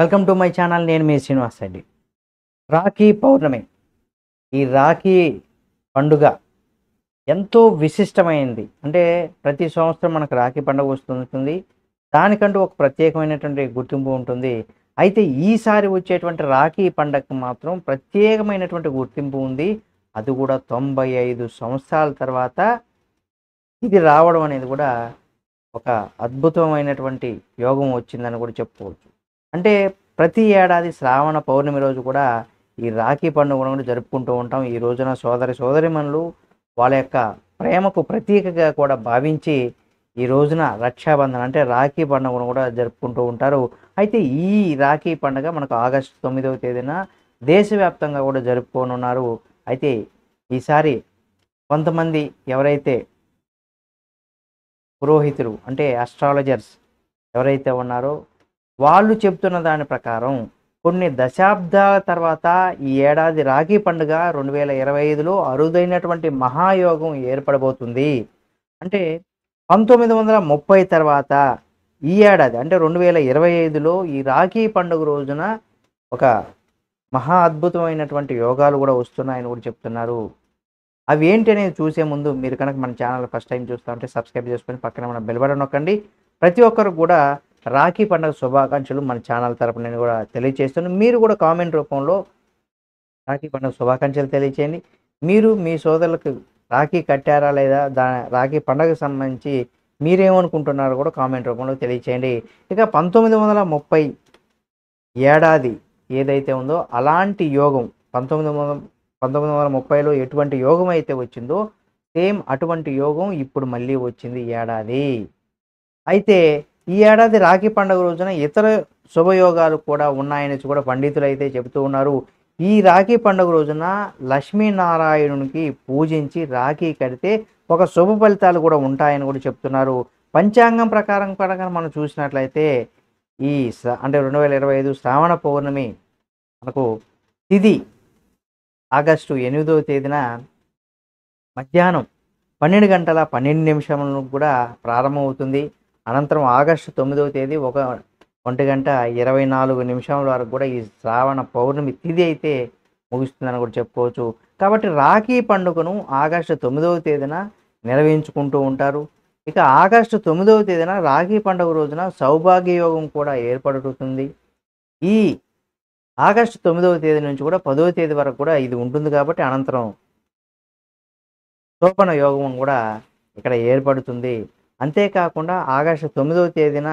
Welcome to my channel. నేను మీ శ్రీనివాస్ రెడ్డి. రాఖీ పౌర్ణమి, ఈ రాఖీ పండుగ ఎంతో విశిష్టమైంది. అంటే ప్రతి సంవత్సరం మనకు రాఖీ పండుగ వస్తుంటుంది. దానికంటూ ఒక ప్రత్యేకమైనటువంటి గుర్తింపు ఉంటుంది. అయితే ఈసారి వచ్చేటువంటి రాఖీ పండగకు మాత్రం ప్రత్యేకమైనటువంటి గుర్తింపు ఉంది. అది కూడా 95 సంవత్సరాల తర్వాత ఇది రావడం అనేది కూడా ఒక అద్భుతమైనటువంటి యోగం వచ్చిందని కూడా చెప్పుకోవచ్చు. అంటే ప్రతి ఏడాది శ్రావణ పౌర్ణమి రోజు కూడా ఈ రాఖీ పండుగను కూడా జరుపుకుంటూ ఉంటాం. ఈ రోజున సోదరిమణులు వాళ్ళ యొక్క ప్రేమకు ప్రతీకగా కూడా భావించి ఈ రోజున రక్షాబంధన్ అంటే రాఖీ పండుగను కూడా జరుపుకుంటూ ఉంటారు. అయితే ఈ రాఖీ పండుగ మనకు ఆగస్టు 9వ తేదీన దేశవ్యాప్తంగా కూడా జరుపుకోనున్నారు. అయితే ఈసారి కొంతమంది ఎవరైతే పురోహితులు అంటే అస్ట్రాలజర్స్ ఎవరైతే ఉన్నారో వాళ్ళు చెప్తున్న దాని ప్రకారం కొన్ని దశాబ్దాల తర్వాత ఈ ఏడాది రాఖీ పండుగ 2025లో అరుదైనటువంటి మహాయోగం ఏర్పడబోతుంది. అంటే 1930 తర్వాత ఈ ఏడాది అంటే 2025లో ఈ రాఖీ పండుగ రోజున ఒక మహా అద్భుతమైనటువంటి యోగాలు కూడా వస్తున్నాయని కూడా చెప్తున్నారు. అవి ఏంటి అనేది చూసే ముందు మీరు కనుక మన ఛానల్ ఫస్ట్ టైం చూస్తూ ఉంటే సబ్స్క్రైబ్ చేసుకొని పక్కన మన బెల్ బటన్ నొక్కండి. ప్రతి ఒక్కరు కూడా రాఖీ పండుగ శుభాకాంక్షలు మన ఛానల్ తరపున నేను కూడా తెలియజేస్తున్నాను. మీరు కూడా కామెంట్ రూపంలో రాఖీ పండుగ శుభాకాంక్షలు తెలియచేయండి. మీరు మీ సోదరులకు రాఖీ కట్టారా లేదా, రాఖీ పండుగకు సంబంధించి మీరేమనుకుంటున్నారో కూడా కామెంట్ రూపంలో తెలియచేయండి. ఇక 1930 ఏడాది ఏదైతే ఉందో అలాంటి యోగం 1930లో ఎటువంటి యోగం అయితే వచ్చిందో సేమ్ అటువంటి యోగం ఇప్పుడు మళ్ళీ వచ్చింది ఈ ఏడాది. అయితే ఈ ఏడాది రాఖీ పండుగ రోజున ఇతర శుభయోగాలు కూడా ఉన్నాయని కూడా పండితులు అయితే చెబుతూ ఉన్నారు. ఈ రాఖీ పండుగ రోజున లక్ష్మీనారాయణునికి పూజించి రాఖీ కడితే ఒక శుభ ఫలితాలు కూడా ఉంటాయని కూడా చెప్తున్నారు. పంచాంగం ప్రకారం మనం చూసినట్లయితే ఈ అంటే 2025 శ్రావణ పౌర్ణమి మనకు తిథి ఆగస్టు 8వ తేదీన మధ్యాహ్నం 12 గంటల 12 నిమిషములకు కూడా ప్రారంభమవుతుంది. అనంతరం ఆగస్టు 9వ తేదీ 1 గంట 24 నిమిషాల వరకు కూడా ఈ శ్రావణ పౌర్ణమి తిథి అయితే ముగుస్తుందని కూడా చెప్పుకోవచ్చు. కాబట్టి రాఖీ పండుగను ఆగస్టు 9వ తేదీన నిర్వహించుకుంటూ ఉంటారు. ఇక ఆగస్టు 9వ తేదీన రాఖీ పండుగ రోజున సౌభాగ్య యోగం కూడా ఏర్పడుతుంది. ఈ ఆగస్టు 9వ తేదీ నుంచి కూడా 10వ తేదీ వరకు కూడా ఇది ఉంటుంది. కాబట్టి అనంతరం శోభన యోగం కూడా ఇక్కడ ఏర్పడుతుంది. అంతేకాకుండా ఆగస్టు 9వ తేదీన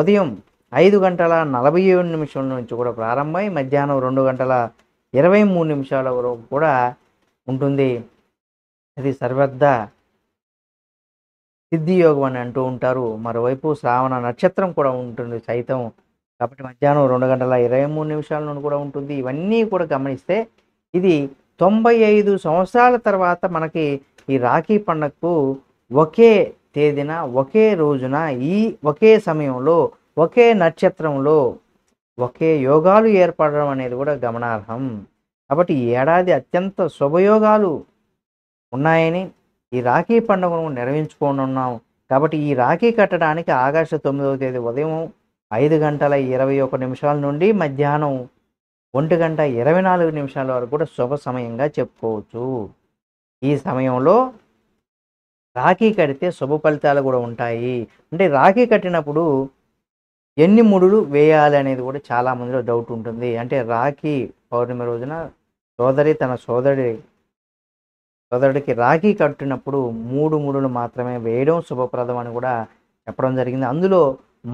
ఉదయం 5 గంటల 47 నిమిషాల నుంచి కూడా ప్రారంభమై మధ్యాహ్నం 2 గంటల 23 నిమిషాల వరకు కూడా ఉంటుంది. ఇది సర్వద్ద సిద్ధి యోగం అని అంటూ ఉంటారు. మరోవైపు శ్రావణ నక్షత్రం కూడా ఉంటుంది సైతం. కాబట్టి మధ్యాహ్నం 2 గంటల 23 నిమిషాల నుండి కూడా ఉంటుంది. ఇవన్నీ కూడా గమనిస్తే ఇది 95 సంవత్సరాల తర్వాత మనకి ఈ రాఖీ పండగకు ఒకే తేదీన ఒకే రోజున ఒకే సమయంలో ఒకే నక్షత్రంలో ఒకే యోగాలు ఏర్పడడం అనేది కూడా గమనార్హం. కాబట్టి ఈ ఏడాది అత్యంత శుభయోగాలు ఉన్నాయని ఈ రాఖీ పండుగను నిర్వహించుకోనున్నాం. కాబట్టి ఈ రాఖీ కట్టడానికి ఆగస్టు 9వ తేదీ ఉదయం 5 గంటల 21 నిమిషాల నుండి మధ్యాహ్నం 1 గంట 24 నిమిషాల వరకు కూడా శుభ సమయంగా చెప్పుకోవచ్చు. ఈ సమయంలో రాఖీ కడితే శుభ ఫలితాలు కూడా ఉంటాయి. అంటే రాఖీ కట్టినప్పుడు ఎన్ని ముడులు వేయాలి అనేది కూడా చాలా మందిలో డౌట్ ఉంటుంది. అంటే రాఖీ పౌర్ణమి రోజున సోదరి తన సోదరుడికి రాఖీ కట్టినప్పుడు 3 ముడులు మాత్రమే వేయడం శుభప్రదం అని కూడా చెప్పడం జరిగింది. అందులో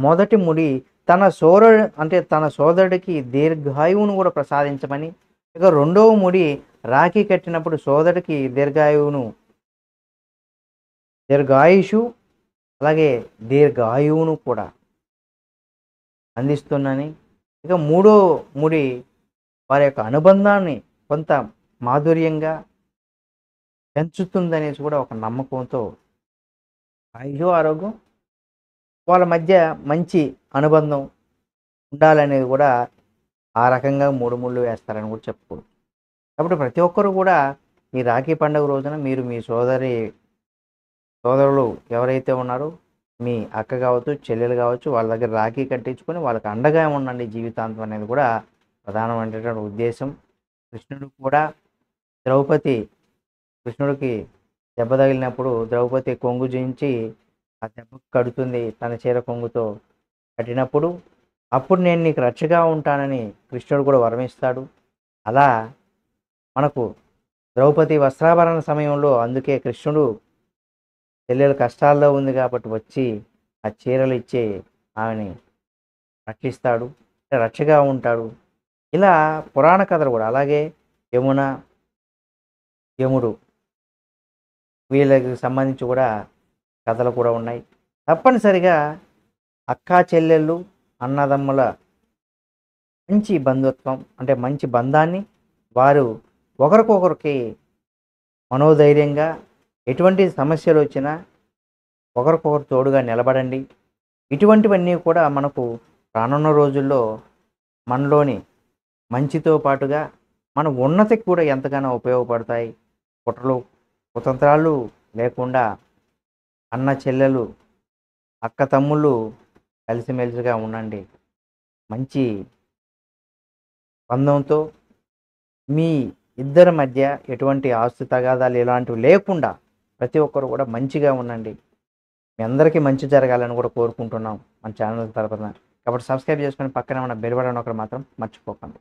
మొదటి ముడి తన సోదరుడికి దీర్ఘాయువును కూడా ప్రసాదించమని, ఇక రెండవ ముడి రాఖీ కట్టినప్పుడు సోదరుడికి దీర్ఘాయుషు అలాగే దీర్ఘాయువును కూడా అందిస్తున్నాని, ఇక మూడో ముడి వారి యొక్క అనుబంధాన్ని కొంత మాధుర్యంగా పెంచుతుందనేసి కూడా ఒక నమ్మకంతో ఆయుషు ఆరోగ్యం వాళ్ళ మధ్య మంచి అనుబంధం ఉండాలనేది కూడా ఆ రకంగా 3 ముళ్ళు వేస్తారని కూడా చెప్పుకోవచ్చు. కాబట్టి ప్రతి ఒక్కరు కూడా ఈ రాఖీ పండుగ రోజున మీరు మీ సోదరులు ఎవరైతే ఉన్నారో మీ అక్క కావచ్చు, చెల్లెలు కావచ్చు, వాళ్ళ దగ్గర రాఖీ కట్టించుకొని వాళ్ళకి అండగా ఉండండి జీవితాంతం అనేది కూడా ప్రధానమైనటువంటి ఉద్దేశం. కృష్ణుడు కూడా ద్రౌపది కృష్ణుడికి దెబ్బ తగిలినప్పుడు ద్రౌపది కొంగు జించి ఆ దెబ్బకు కడుతుంది తన చీర కొంగుతో కట్టినప్పుడు, అప్పుడు నేను నీకు రక్షగా ఉంటానని కృష్ణుడు కూడా వరమిస్తాడు. అలా మనకు ద్రౌపది వస్త్రాభరణ సమయంలో అందుకే కృష్ణుడు చెల్లెలు కష్టాల్లో ఉంది కాబట్టి వచ్చి ఆ చీరలు ఇచ్చి ఆమెని రక్షిస్తాడు, రక్షగా ఉంటాడు. ఇలా పురాణ కథలు కూడా అలాగే యమున, యముడు వీళ్ళకి సంబంధించి కూడా కథలు కూడా ఉన్నాయి. తప్పనిసరిగా అక్కా చెల్లెళ్ళు, అన్నదమ్ముల మంచి బంధుత్వం అంటే మంచి బంధాన్ని వారు ఒకరికొకరికి మనోధైర్యంగా ఎటువంటి సమస్యలు వచ్చినా ఒకరికొకరు తోడుగా నిలబడండి. ఇటువంటివన్నీ కూడా మనకు రానున్న రోజుల్లో మనలోని మంచితో పాటుగా మన ఉన్నతికి కూడా ఎంతగానో ఉపయోగపడతాయి. కుట్రలు కుతంత్రాలు లేకుండా అన్న చెల్లెలు, అక్క తమ్ముళ్ళు కలిసిమెలిసిగా ఉండండి. మంచి బంధంతో మీ ఇద్దరి మధ్య ఎటువంటి ఆస్తి తగాదాలు ఇలాంటివి లేకుండా ప్రతి ఒక్కరు కూడా మంచిగా ఉండండి. మీ అందరికీ మంచి జరగాలని కూడా కోరుకుంటున్నాం మన ఛానల్ తరపున. కాబట్టి సబ్స్క్రైబ్ చేసుకొని పక్కనే ఉన్న బెల్ బటన్ ఒకటి మాత్రం మర్చిపోకండి.